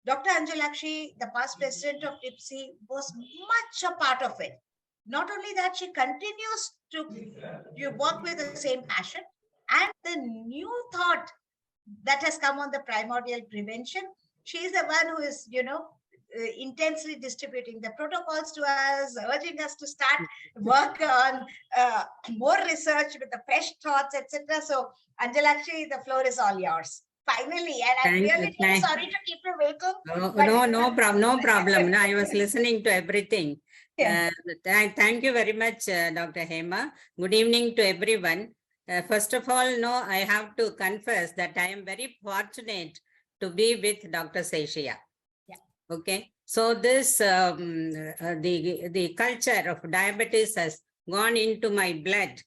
Dr. Anjalakshi, the past president of DIPSI, was much a part of it. Not only that, she continues to work with the same passion, and the new thought that has come on the primordial prevention. She is the one who is, intensely distributing the protocols to us, urging us to start work on more research with the fresh thoughts, etc. So, Anjalakshi, the floor is all yours. Finally, and I'm really sorry to keep you waiting. No problem. No, I was listening to everything. Yeah. Thank you very much, Dr. Hema. Good evening to everyone. First of all, I have to confess that I am very fortunate to be with Dr. Seshia. Yeah. Okay. So this, the culture of diabetes has gone into my blood.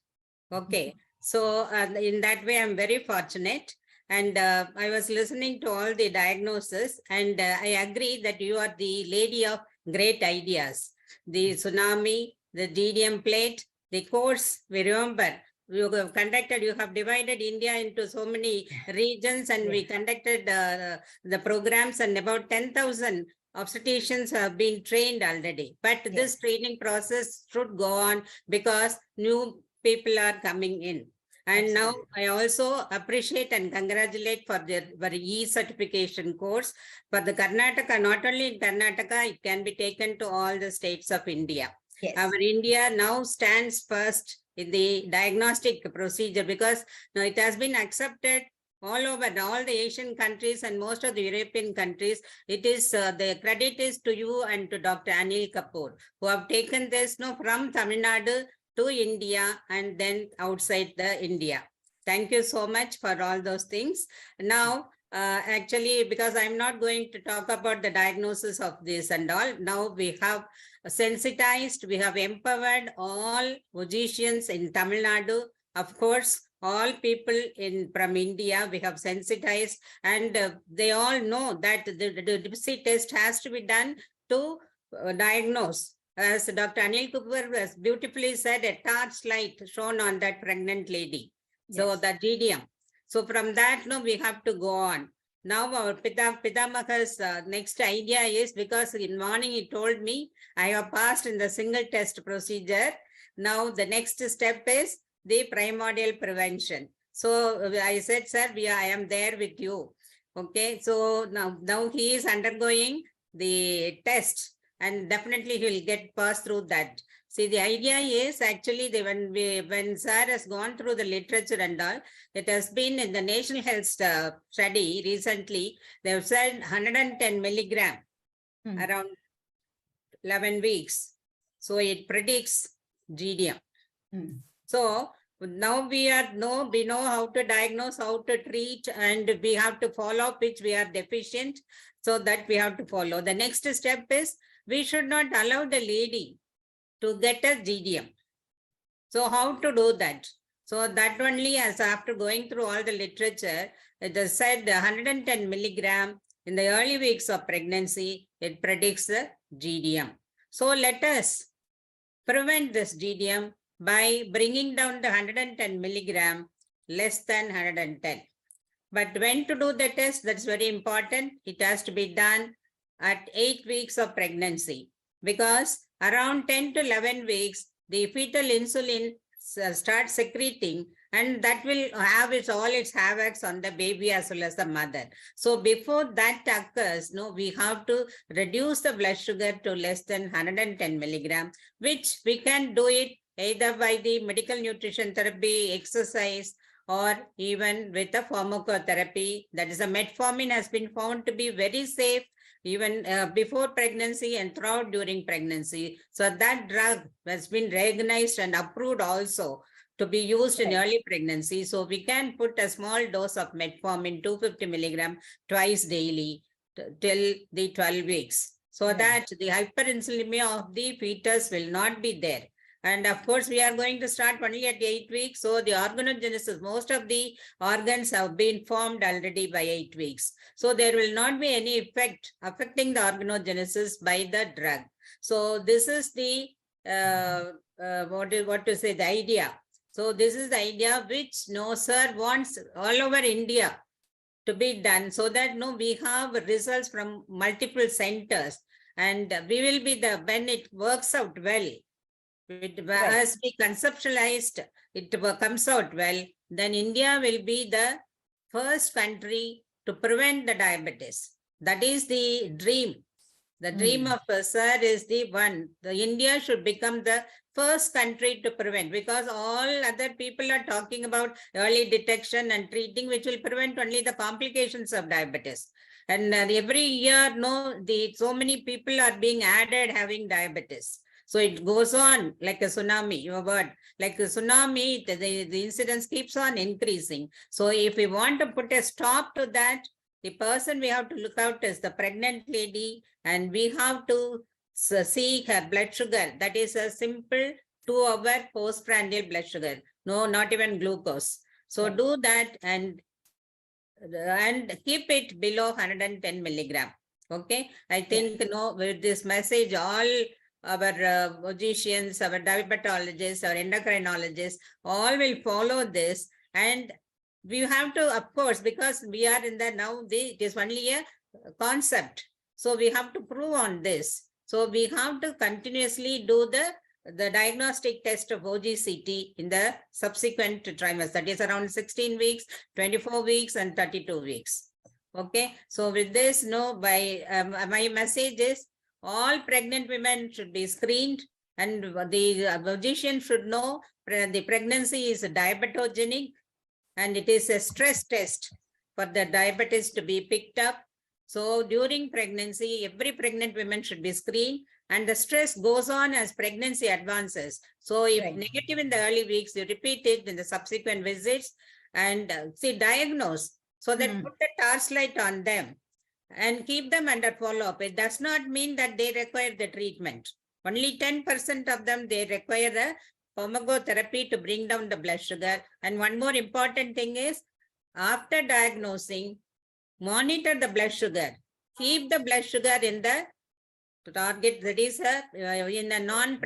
Okay. So in that way, I'm very fortunate. And I was listening to all the diagnoses, and I agree that you are the lady of great ideas. The tsunami, the DDM plate, the course, we remember, you have divided India into so many regions, and we conducted the programs, and about 10,000 obstetricians have been trained already. But this training process should go on because new people are coming in. And now I also appreciate and congratulate for their e-certification course for the Karnataka. Not only in Karnataka, it can be taken to all the states of India. Yes. Our India now stands first in the diagnostic procedure because now it has been accepted all over all the Asian countries and most of the European countries. It is the credit is to you and to Dr. Anil Kapoor, who have taken this from Tamil Nadu to India and then outside the India. Thank you so much for all those things. Now, actually, because I'm not going to talk about the diagnosis of this and all, now we have sensitized, we have empowered all physicians in Tamil Nadu, of course, all people from India, we have sensitized, and they all know that the DIPSI test has to be done to diagnose. As Dr. Anil Kapoor has beautifully said, a torchlight shown on that pregnant lady. Yes. So the DDM. So from that, we have to go on. Now our Pitamaka's next idea is, because in morning he told me, I have passed in the single test procedure. Now the next step is the primordial prevention. So I said, sir, I am there with you. Okay. So now he is undergoing the test. And definitely he will get passed through that. See, the idea is actually when Sir has gone through the literature and all, it has been in the National Health study recently, they have said 110 milligram around 11 weeks. So it predicts GDM. So now we know how to diagnose, how to treat, and we have to follow up which we are deficient. So that we have to follow. The next step is, we should not allow the lady to get a GDM. So how to do that? So that only, as after going through all the literature, it is said 110 milligram in the early weeks of pregnancy, it predicts the GDM. So let us prevent this GDM by bringing down the 110 milligram less than 110. But when to do the test, that's very important. It has to be done at 8 weeks of pregnancy, because around 10 to 11 weeks, the fetal insulin starts secreting, and that will have all its havocs on the baby as well as the mother. So before that occurs, we have to reduce the blood sugar to less than 110 milligram, which we can do it either by the medical nutrition therapy, exercise, or even with a pharmacotherapy. That is, a metformin has been found to be very safe even before pregnancy and throughout during pregnancy. So that drug has been recognized and approved also to be used in early pregnancy. So we can put a small dose of metformin, 250 milligram twice daily till the 12 weeks. So that the hyperinsulinemia of the fetus will not be there. And of course, we are going to start only at 8 weeks. So the organogenesis, most of the organs have been formed already by 8 weeks. So there will not be any effect affecting the organogenesis by the drug. So this is the, the idea. So this is the idea which sir wants all over India to be done so that we have results from multiple centers, and we will be when it works out well. As we conceptualized, it comes out well, then India will be the first country to prevent the diabetes. That is the dream. The dream of sir is the one. The India should become the first country to prevent, because all other people are talking about early detection and treating, which will prevent only the complications of diabetes. And every year, so many people are being added having diabetes. So it goes on like a tsunami, your word, like a tsunami, the incidence keeps on increasing. So if we want to put a stop to that, the person we have to look out is the pregnant lady, and we have to see her blood sugar. That is a simple 2-hour postprandial blood sugar. No, not even glucose. So do that and keep it below 110 milligram. Okay. I think, with this message, all our physicians, our diabetologists, our endocrinologists, all will follow this. And we have to, of course, because we are in the it is only a concept. So we have to prove on this. So we have to continuously do the diagnostic test of OGCT in the subsequent trimesters. That is around 16 weeks, 24 weeks, and 32 weeks. Okay. So with this, my message is all pregnant women should be screened, and the physician should know the pregnancy is diabetogenic, and it is a stress test for the diabetes to be picked up. So during pregnancy, every pregnant woman should be screened, and the stress goes on as pregnancy advances. So if negative in the early weeks, you repeat it in the subsequent visits and diagnose, so that put the torchlight on them and keep them under follow-up. It does not mean that they require the treatment. Only 10% of them, they require the pharmacotherapy to bring down the blood sugar. And one more important thing is, after diagnosing, monitor the blood sugar. Keep the blood sugar in the target, that is in the normal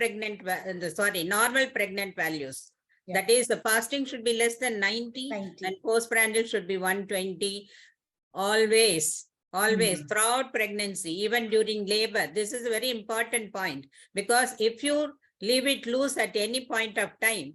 pregnant values. That is, the fasting should be less than 90. And postprandial should be 120. Always throughout pregnancy, even during labor. This is a very important point, because if you leave it loose at any point of time,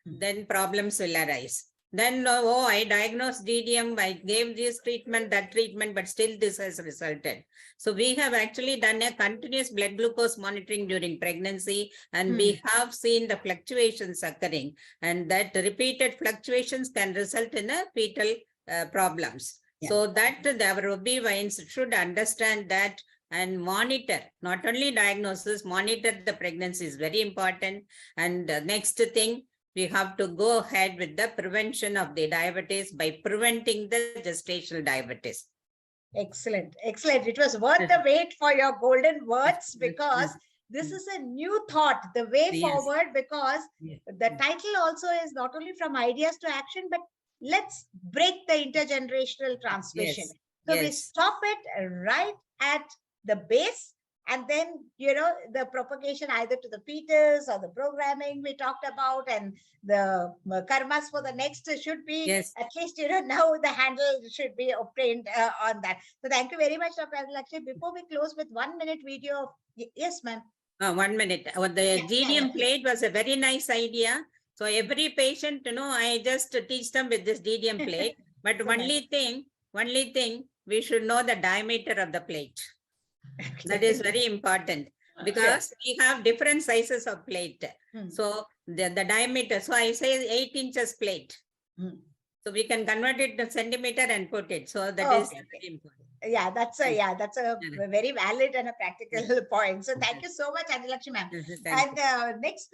then problems will arise. Then, I diagnosed DDM, I gave this treatment, that treatment, but still this has resulted. So we have actually done a continuous blood glucose monitoring during pregnancy, and we have seen the fluctuations occurring, and that repeated fluctuations can result in a fetal problems. So that our OB-GYNs should understand that and monitor, not only diagnosis, monitor the pregnancy is very important. And the next thing, we have to go ahead with the prevention of the diabetes by preventing the gestational diabetes. Excellent. Excellent. It was worth the wait for your golden words, because this is a new thought, the way forward, because the title also is not only from ideas to action, but let's break the intergenerational transmission. So we stop it right at the base, and then, the propagation either to the fetus or the programming we talked about, and the karmas for the next should be, at least, now the handle should be obtained on that. So thank you very much, Dr. Anjalakshi. Before we close with 1 minute video of, yes, ma'am. 1 minute. The GDM plate was a very nice idea. So every patient, I just teach them with this DDM plate. But only thing, we should know the diameter of the plate. That is very important, because we have different sizes of plate. So the diameter, so I say 8 inches plate. So we can convert it to centimeter and put it. So that is very important. Yeah, that's a very valid and a practical point. So thank you so much, Anjalakshi ma'am. And next